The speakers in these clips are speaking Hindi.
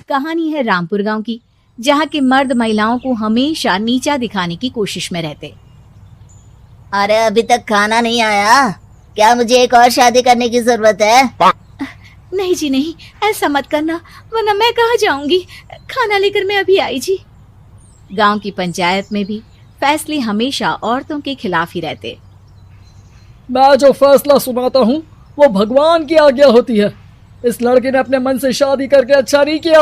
कहानी है रामपुर गांव की, जहां के मर्द महिलाओं को हमेशा नीचा दिखाने की कोशिश में रहते। अरे अभी तक खाना नहीं आया, क्या मुझे एक और शादी करने की जरूरत है? नहीं जी नहीं, ऐसा मत करना, वरना मैं कहाँ जाऊंगी। खाना लेकर मैं अभी आई जी। गांव की पंचायत में भी फैसले हमेशा औरतों के खिलाफ ही रहते। मैं जो फैसला सुनाता हूँ वो भगवान की आज्ञा होती है। इस लड़के ने अपने मन से शादी करके अच्छा नहीं किया।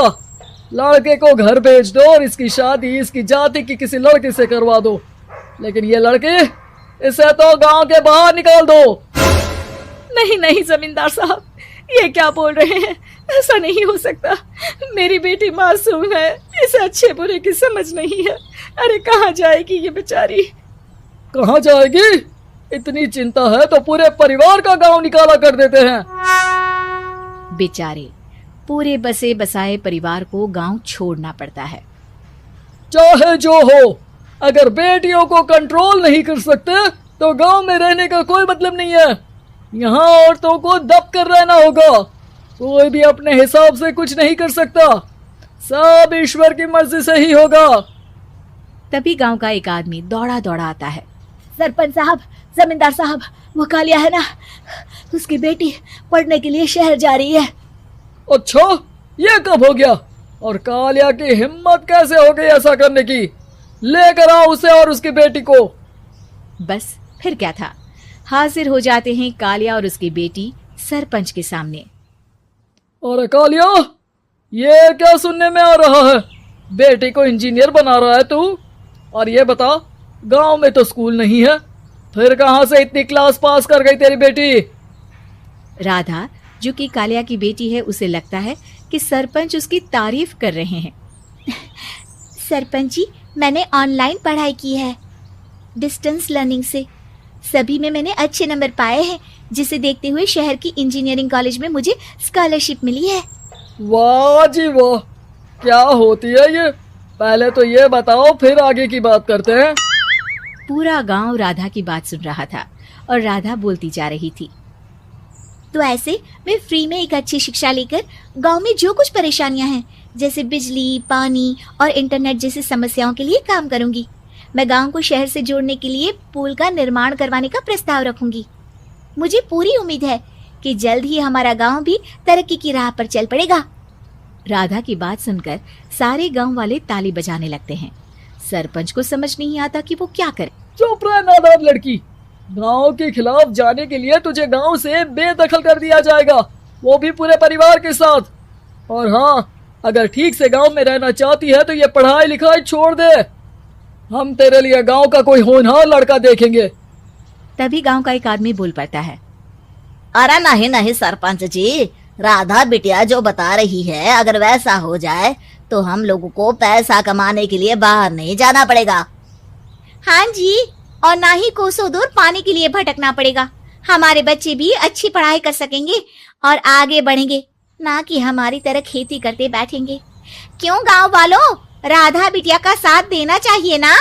लड़के को घर भेज दो और इसकी शादी इसकी जाति की किसी लड़के से करवा दो, लेकिन ये लड़के, इसे तो गांव के बाहर निकाल दो। नहीं नहीं जमींदार साहब, ये क्या बोल रहे हैं? ऐसा नहीं हो सकता। मेरी बेटी मासूम है, इसे अच्छे बुरे की समझ नहीं है। अरे कहाँ जाएगी ये बेचारी? कहाँ जाएगी? इतनी चिंता है तो पूरे परिवार का गांव निकाला कर देते हैं। बेचारे पूरे बसे बसाए परिवार को गांव छोड़ना पड़ता है। चाहे जो हो, अगर बेटियों को कंट्रोल नहीं कर सकते तो गांव में रहने का कोई मतलब नहीं है। यहाँ औरतों को दब कर रहना होगा। कोई भी अपने हिसाब से कुछ नहीं कर सकता, सब ईश्वर की मर्जी से ही होगा। तभी गांव का एक आदमी दौड़ा दौड़ा आता है। सरपंच साहब, जमींदार साहब, वो कालिया है ना, उसकी बेटी पढ़ने के लिए शहर जा रही है। अच्छा, ये कब हो गया? और कालिया की हिम्मत कैसे हो गई ऐसा करने की? लेकर आओ उसे और उसकी बेटी को। बस फिर क्या था, हाजिर हो जाते हैं कालिया और उसकी बेटी सरपंच के सामने। अरे कालिया, ये क्या सुनने में आ रहा है? बेटी को इंजीनियर बना रहा है तू? और ये बता, गांव में तो स्कूल नहीं है, फिर कहां से इतनी क्लास पास कर गई तेरी बेटी? राधा, जो कि कालिया की बेटी है, उसे लगता है कि सरपंच उसकी तारीफ कर रहे हैं। सरपंच जी, मैंने ऑनलाइन पढ़ाई की है, डिस्टेंस लर्निंग से। सभी में मैंने अच्छे नंबर पाए हैं, जिसे देखते हुए शहर की इंजीनियरिंग कॉलेज में मुझे स्कॉलरशिप मिली है। वाह जी वाह, क्या होती है ये? पहले तो ये बताओ, फिर आगे की बात करते हैं। पूरा गांव राधा की बात सुन रहा था और राधा बोलती जा रही थी। तो ऐसे मैं फ्री में एक अच्छी शिक्षा लेकर गांव में जो कुछ परेशानियां हैं, जैसे बिजली, पानी और इंटरनेट जैसी समस्याओं के लिए काम करूंगी। मैं गांव को शहर से जोड़ने के लिए पुल का निर्माण करवाने का प्रस्ताव रखूंगी। मुझे पूरी उम्मीद है कि जल्द ही हमारा गांव भी तरक्की की राह पर चल पड़ेगा। राधा की बात सुनकर सारे गांव वाले ताली बजाने लगते हैं। सरपंच को समझ नहीं आता कि वो क्या करे। चुप रह नादान लड़की, गांव के खिलाफ जाने के लिए तुझे गांव से बेदखल कर दिया जाएगा, वो भी पूरे परिवार के साथ। और हाँ, अगर ठीक से गांव में रहना चाहती है तो ये पढ़ाई लिखाई छोड़ दे। हम तेरे लिए गांव का कोई होनहार लड़का देखेंगे। तभी गांव का एक आदमी बोल पड़ता है। अरे नहीं नहीं सरपंच जी, राधा बिटिया जो बता रही है, अगर वैसा हो जाए तो हम लोगों को पैसा कमाने के लिए बाहर नहीं जाना पड़ेगा। हाँ जी, और ना ही कोसों दूर पानी के लिए भटकना पड़ेगा। हमारे बच्चे भी अच्छी पढ़ाई कर सकेंगे और आगे बढ़ेंगे, ना कि हमारी तरह खेती करते बैठेंगे। क्यों गांव वालों, राधा बिटिया का साथ देना चाहिए ना।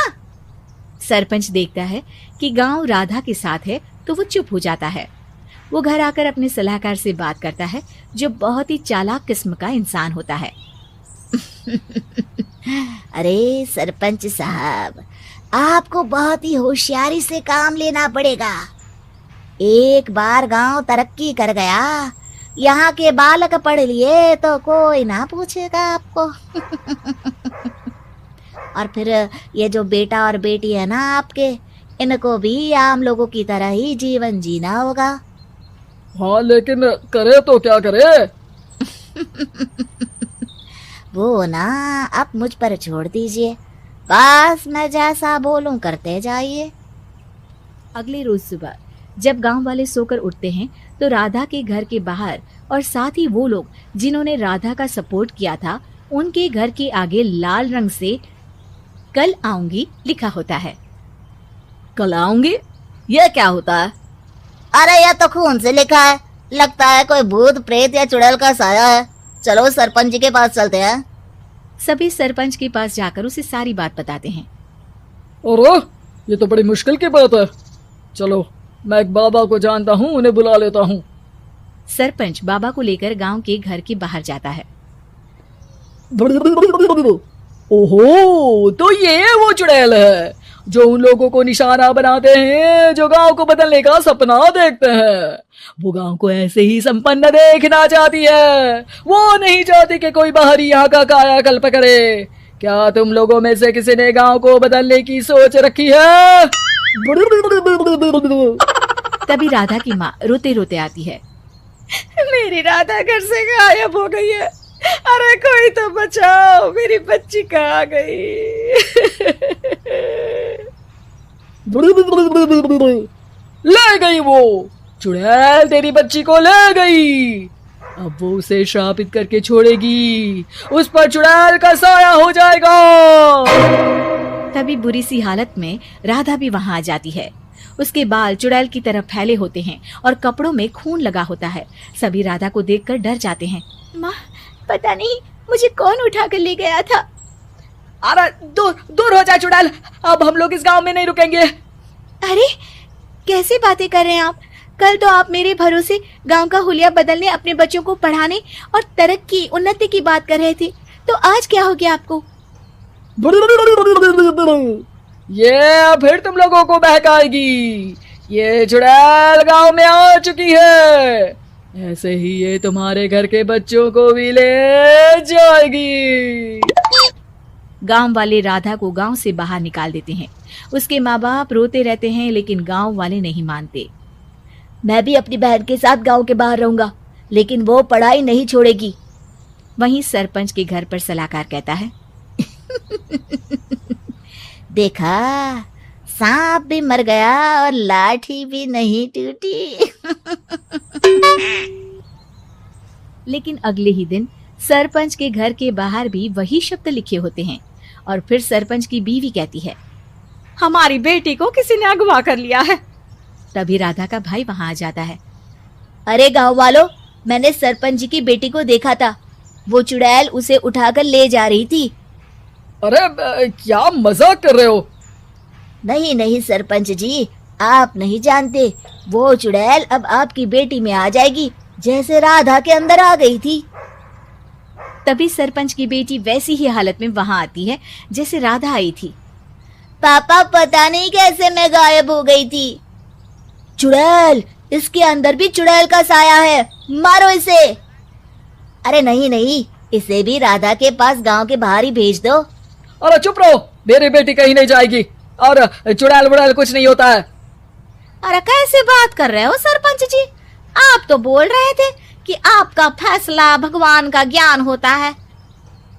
सरपंच देखता है कि गांव राधा के साथ है तो वो चुप हो जाता है। वो घर आकर अपने सलाहकार से बात करता है, जो बहुत ही चालाक किस्म का इंसान होता है। अरे सरपंच साहब, आपको बहुत ही होशियारी से काम लेना पड़ेगा। एक बार गांव तरक्की कर गया, यहाँ के बालक पढ़ लिए तो कोई ना पूछेगा आपको। और फिर ये जो बेटा और बेटी है ना आपके, इनको भी आम लोगों की तरह ही जीवन जीना होगा। हाँ, लेकिन करे तो क्या करे? वो ना आप मुझ पर छोड़ दीजिए, बस मैं जैसा बोलूं करते जाइए। अगले रोज सुबह जब गांव वाले सोकर उठते हैं तो राधा के घर के बाहर और साथ ही वो लोग जिन्होंने राधा का सपोर्ट किया था, उनके घर के आगे लाल रंग से कल आऊंगी लिखा होता है। कल आऊंगी, ये क्या होता है? अरे यह तो खून से लिखा है, लगता है कोई भूत प्रेत या चुड़ैल का साया है। चलो सरपंच जी के पास चलते हैं। सभी सरपंच के पास जाकर उसे सारी बात बताते हैं। और ये तो बड़ी मुश्किल की बात है। चलो, मैं एक बाबा को जानता हूँ, उन्हें बुला लेता हूँ। सरपंच बाबा को लेकर गांव के घर के बाहर जाता है। ओहो, तो ये वो चुड़ैल है जो उन लोगों को निशाना बनाते हैं जो गांव को बदलने का सपना देखते हैं। वो गांव को ऐसे ही संपन्न देखना चाहती है, वो नहीं चाहती कि कोई बाहरी यहाँ का कायाकल्प करे। क्या तुम लोगों में से किसी ने गांव को बदलने की सोच रखी है? तभी राधा की माँ रोते रोते आती है। मेरी राधा घर से गायब हो गई है। अरे कोई तो बचाओ, मेरी बच्ची कहाँ गई? ले गई वो चुड़ैल, तेरी बच्ची को ले गई। अब वो उसे श्रापित करके छोड़ेगी, उस पर चुड़ैल का साया हो जाएगा। तभी बुरी सी हालत में राधा भी वहां आ जाती है। उसके बाल चुड़ैल की तरफ फैले होते हैं और कपड़ों में खून लगा होता है। सभी राधा को देखकर डर जाते हैं। माँ, पता नहीं मुझे कौन उठा कर ले गया था। अरे दूर दूर हो जा चुड़ैल, अब हम लोग इस गांव में नहीं रुकेंगे। अरे कैसी बातें कर रहे हैं आप? कल तो आप मेरे भरोसे गांव का हुलिया बदलने, अपने बच्चों को पढ़ाने और तरक्की उन्नति की बात कर रहे थे, तो आज क्या हो गया आपको? ये फिर तुम लोगों को बहकाएगी। ये चुड़ैल गांव में आ चुकी है, ऐसे ही ये तुम्हारे घर के बच्चों को भी ले जाएगी। गांव वाले राधा को गांव से बाहर निकाल देते हैं। उसके माँ बाप रोते रहते हैं, लेकिन गांव वाले नहीं मानते। मैं भी अपनी बहन के साथ गांव के बाहर रहूंगा, लेकिन वो पढ़ाई नहीं छोड़ेगी। वहीं सरपंच के घर पर सलाहकार कहता है, देखा, सांप भी मर गया और लाठी भी नहीं टूटी। लेकिन अगले ही दिन सरपंच के घर के बाहर भी वही शब्द लिखे होते हैं। और फिर सरपंच की बीवी कहती है, हमारी बेटी को किसी ने अगवा कर लिया है। तभी राधा का भाई वहां आ जाता है। अरे गांव वालों, मैंने सरपंच जी की बेटी को देखा था, वो चुड़ैल उसे उठाकर ले जा रही थी। अरे क्या मजाक कर रहे हो? नहीं नहीं सरपंच जी, आप नहीं जानते, वो चुड़ैल अब आपकी बेटी में आ जाएगी, जैसे राधा के अंदर आ गई थी। तभी सरपंच की बेटी वैसी ही हालत में वहां आती है जैसे राधा आई थी। पापा, पता नहीं कैसे मैं गायब हो गई थी। चुड़ैल, इसके अंदर भी चुड़ैल का साया है, मारो इसे। अरे नहीं नहीं, इसे भी राधा के पास गांव के बाहर ही भेज दो। अरे चुप रहो, मेरी बेटी कहीं नहीं जाएगी और चुड़ैल बुड़ैल कुछ नहीं होता है। अरे कैसे बात कर रहे हो सरपंच जी? आप तो बोल रहे थे कि आपका फैसला भगवान का ज्ञान होता है,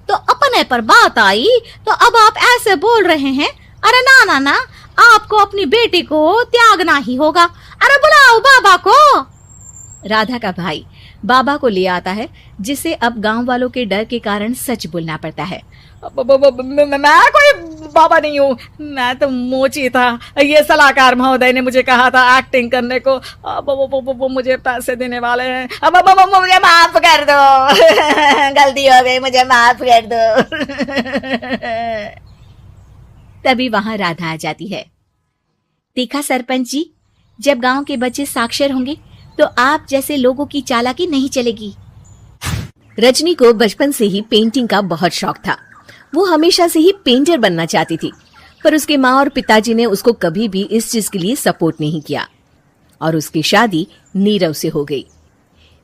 तो अपने पर बात आई तो अब आप ऐसे बोल रहे हैं। अरे ना ना ना, आपको अपनी बेटी को त्यागना ही होगा। अरे बुलाओ बाबा को। राधा का भाई बाबा को ले आता है, जिसे अब गांव वालों के डर के कारण सच बोलना पड़ता है। मैं कोई बाबा नहीं हूँ, मैं तो मोची था। ये सलाहकार महोदय ने मुझे कहा था एक्टिंग करने को, वो मुझे पैसे देने वाले हैं। अब मुझे माफ कर दो। गलती हो गई, मुझे माफ कर दो। तभी वहां राधा आ जाती है। देखा सरपंच जी, जब गांव के बच्चे साक्षर होंगे तो आप जैसे लोगों की चालाकी नहीं चलेगी। रजनी को बचपन से ही पेंटिंग का बहुत शौक था। वो हमेशा से ही पेंटर बनना चाहती थी, पर उसके माँ और पिताजी ने उसको कभी भी इस चीज के लिए सपोर्ट नहीं किया और उसकी शादी नीरव से हो गई।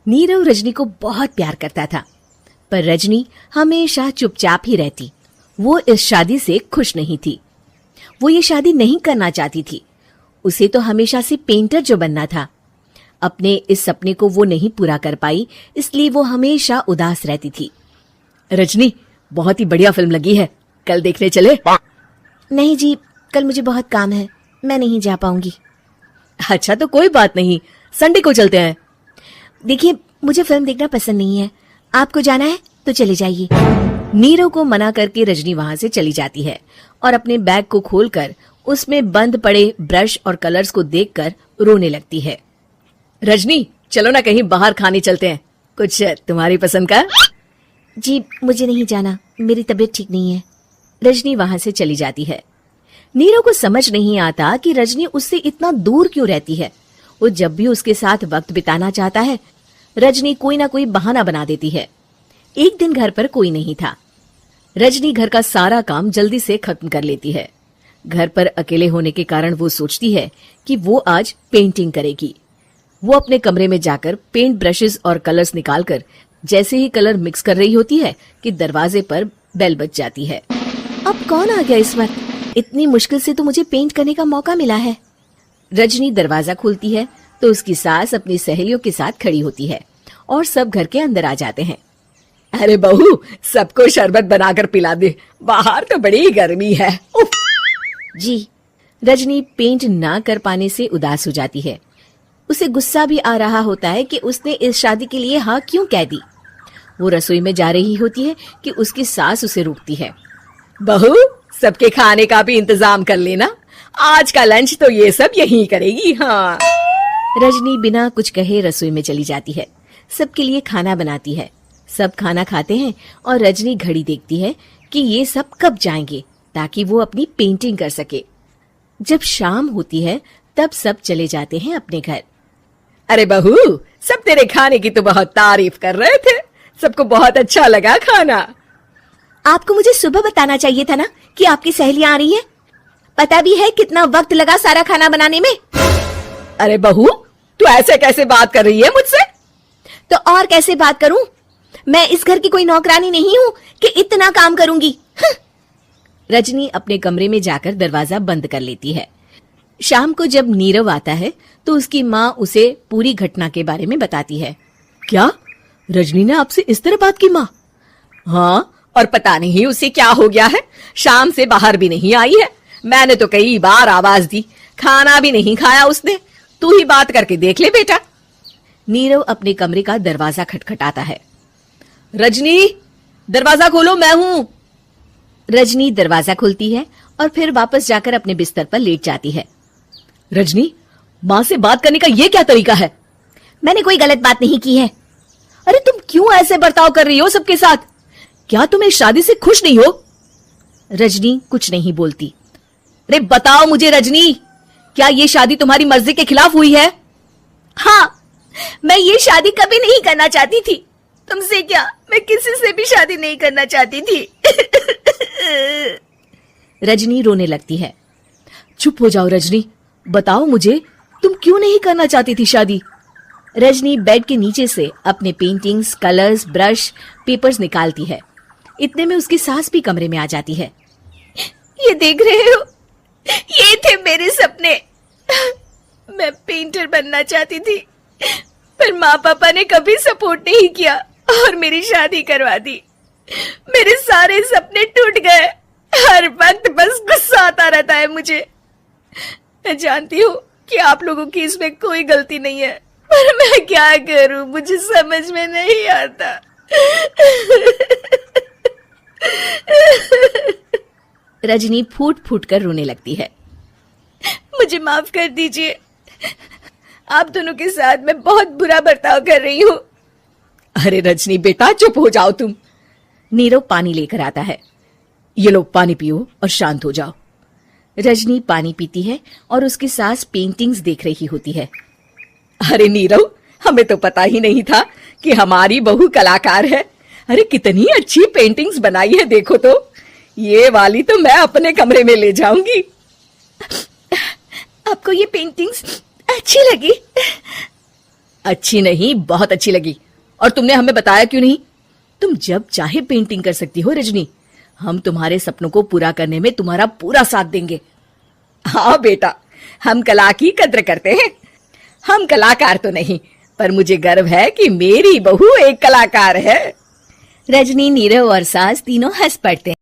नीरव रजनी को बहुत प्यार करता था, पर रजनी हमेशा चुपचाप ही रहती। वो इस शादी से खुश नहीं थी। वो ये शादी नहीं करना चाहती थी। उसे तो हमेशा से पेंटर जो बनना था। अपने इस सपने को वो नहीं पूरा कर पाई, इसलिए वो हमेशा उदास रहती थी। रजनी, बहुत ही बढ़िया फिल्म लगी है, कल देखने चले? नहीं जी, कल मुझे बहुत काम है, मैं नहीं जा पाऊंगी। अच्छा तो कोई बात नहीं, संडे को चलते हैं। देखिए, मुझे फिल्म देखना पसंद नहीं है, आपको जाना है तो चले जाइए। नीरव को मना करके रजनी वहां से चली जाती है और अपने बैग को खोलकर उसमें बंद पड़े ब्रश और कलर्स को देखकर रोने लगती है। रजनी, चलो ना कहीं बाहर खाने चलते हैं, कुछ तुम्हारी पसंद का। जी मुझे नहीं जाना, मेरी तबीयत ठीक नहीं है। रजनी वहां से चली जाती है। नीरव को समझ नहीं आता कि रजनी उससे इतना दूर क्यों रहती है। वो जब भी उसके साथ वक्त बिताना चाहता है, रजनी कोई ना कोई बहाना बना देती है। एक दिन घर पर कोई नहीं था, रजनी घर का सारा काम जल्दी से खत्म कर लेती है। घर पर अकेले होने के कारण वो सोचती है कि वो आज पेंटिंग करेगी। वो अपने कमरे में जाकर पेंट ब्रशेस और कलर्स निकालकर जैसे ही कलर मिक्स कर रही होती है कि दरवाजे पर बेल बज जाती है। अब कौन आ गया इस वक्त? इतनी मुश्किल से तो मुझे पेंट करने का मौका मिला है। रजनी दरवाजा खोलती है तो उसकी सास अपनी सहेलियों के साथ खड़ी होती है और सब घर के अंदर आ जाते हैं। अरे बहू, सबको शरबत बनाकर पिला दे, बाहर तो बड़ी गर्मी है। उफ। जी। रजनी पेंट ना कर पाने से उदास हो जाती है। उसे गुस्सा भी आ रहा होता है कि उसने इस शादी के लिए हाँ क्यों कह दी। वो रसोई में जा रही होती है कि उसकी सास उसे रोकती है। बहू, सबके खाने का भी इंतजाम कर लेना, आज का लंच तो ये सब यहीं करेगी। हाँ। रजनी बिना कुछ कहे रसोई में चली जाती है। सबके लिए खाना बनाती है। सब खाना खाते हैं और रजनी घड़ी देखती है कि ये सब कब जाएंगे ताकि वो अपनी पेंटिंग कर सके। जब शाम होती है तब सब चले जाते हैं अपने घर। अरे बहू, सब तेरे खाने की तो बहुत तारीफ कर रहे थे, सबको बहुत अच्छा लगा खाना। आपको मुझे सुबह बताना चाहिए था ना कि आपकी सहेलियां आ रही हैं। पता भी है कितना वक्त लगा सारा खाना बनाने में। अरे बहू, तू ऐसे कैसे बात कर रही है मुझसे? तो और कैसे बात करूं? मैं इस घर की कोई नौकरानी नहीं हूं कि इतना काम करूंगी। रजनी अपने कमरे में जाकर दरवाजा बंद कर लेती है। शाम को जब नीरव आता है तो उसकी माँ उसे पूरी घटना के बारे में बताती है। क्या? रजनी ने आपसे इस तरह बात की माँ? हाँ, और पता नहीं उसे क्या हो गया है, शाम से बाहर भी नहीं आई है। मैंने तो कई बार आवाज दी, खाना भी नहीं खाया उसने। तू ही बात करके देख ले बेटा। नीरव अपने कमरे का दरवाजा खटखटाता है। रजनी, दरवाजा खोलो, मैं हूं। रजनी दरवाजा खोलती है और फिर वापस जाकर अपने बिस्तर पर लेट जाती है। रजनी, माँ से बात करने का ये क्या तरीका है? मैंने कोई गलत बात नहीं की है। अरे तुम क्यों ऐसे बर्ताव कर रही हो सबके साथ? क्या तुम इस शादी से खुश नहीं हो? रजनी कुछ नहीं बोलती। अरे बताओ मुझे रजनी, क्या ये शादी तुम्हारी मर्जी के खिलाफ हुई है? हाँ, मैं ये शादी कभी नहीं करना चाहती थी। तुमसे क्या, मैं किसी से भी शादी नहीं करना चाहती थी। रजनी रोने लगती है। चुप हो जाओ रजनी, बताओ मुझे, तुम क्यों नहीं करना चाहती थी शादी? रजनी बेड के नीचे से अपने पेंटिंग्स, कलर्स, ब्रश, पेपर्स निकालती है। इतने में उसकी सास भी कमरे में आ जाती है। ये देख रहे हो, ये थे मेरे सपने। मैं पेंटर बनना चाहती थी, पर माँ पापा ने कभी सपोर्ट नहीं किया और मेरी शादी करवा दी। मेरे सारे सपने टूट गए। हर वक्त बस गुस्सा आता रहता है मुझे। मैं जानती हूँ कि आप लोगों की इसमें कोई गलती नहीं है, पर मैं क्या करूं, मुझे समझ में नहीं आता। रजनी फूट फूट कर रोने लगती है। मुझे माफ कर दीजिए, आप दोनों के साथ मैं बहुत बुरा बर्ताव कर रही हूँ। अरे रजनी बेटा, चुप हो जाओ तुम। नीरव पानी लेकर आता है। ये लो पानी पियो और शांत हो जाओ। रजनी पानी पीती है और उसकी सास पेंटिंग्स देख रही होती है। अरे नीरव, हमें तो पता ही नहीं था कि हमारी बहू कलाकार है। अरे कितनी अच्छी पेंटिंग्स बनाई है, देखो तो। ये वाली तो मैं अपने कमरे में ले जाऊंगी। आपको ये पेंटिंग्स अच्छी लगी? अच्छी नहीं, बहुत अच्छी लगी। और तुमने हमें बताया क्यों नहीं? तुम जब चाहे पेंटिंग कर सकती हो रजनी। हम तुम्हारे सपनों को पूरा करने में तुम्हारा पूरा साथ देंगे। हाँ बेटा, हम कला की कद्र करते हैं। हम कलाकार तो नहीं, पर मुझे गर्व है कि मेरी बहू एक कलाकार है। रजनी, नीरव और सास तीनों हंस पड़ते हैं।